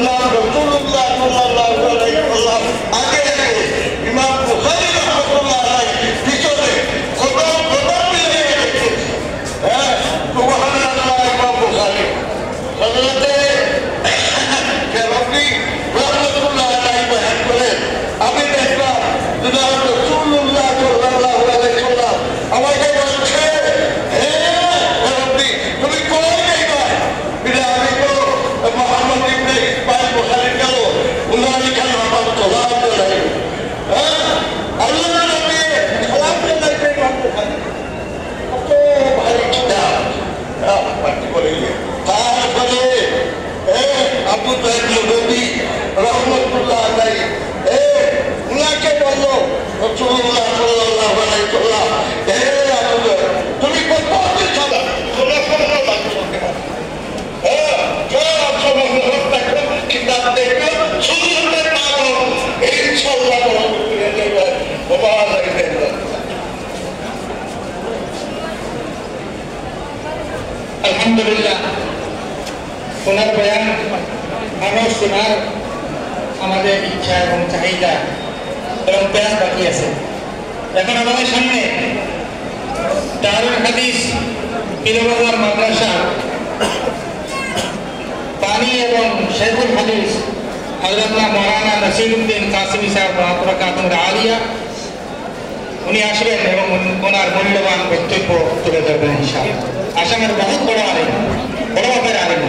জনাব রাসূলুল্লাহ সাল্লাল্লাহু আলাইহি ওয়াসাল্লাম আগে ইমাম বুখারী রাহমাতুল্লাহ আলাইহি পিছনে কদম কদম মিলে গেছে। হ্যাঁ, সুবহানাল্লাহ। ইমাম বুখারী হযরতে কেরামী রাহমাতুল্লাহ আলাইহি বয়ান করেন, আমি দেখলাম জনাব রাসূলুল্লাহ সাল্লাল্লাহু আলাইহি ওয়াসাল্লাম আমাকে বলছে, হে কেরামী তুমি কই যাইবা? আমি তো মোহাম্মদ ইবনে ইসমাইল বুখারী গেল, উনার এখানে আমার তোলা নাই। হ্যাঁ, আল্লাহ নবী সালাম জানাইতে ইমাম বুখারী কত ভারী কিতাব পাঠি করে। তারপরে আবু তাহের নবী রহমতুল্লাহ আলাইহি উনাকে বলল রাসূলুল্লাহ সাল্লাল্লাহু আলাইহি ওয়াসাল্লাম, হে আবু তাহের তুমি কত চালা তোমরা কোনো লাগবে না। হ্যাঁ, সব সমস্ত কিতাব দেখবে সুন্দর পাবো ইনশাআল্লাহ করে দেবে বাবা লাগবে। আলহামদুলিল্লাহ, ওনার বয়ান মানুষ শোনার আমাদের ইচ্ছা এবং চাহিদা এবং প্রয়াস বাকি আছে। এখন আমাদের সামনে দারুল হাদিস পীরবাজার মাদ্রাসা বানী এবং শেখুল হাদিস হযরত মাওলানা নাসিরউদ্দিন কাসিমি সাহেব বরকাতুহুর আলিয়া উনি আসবেন এবং ওনার মূল্যবান বক্তব্য তুলে ধরবেন ইনশাআল্লাহ। আসামের বহুত বড় আলেম, বড় মাপের আলেম।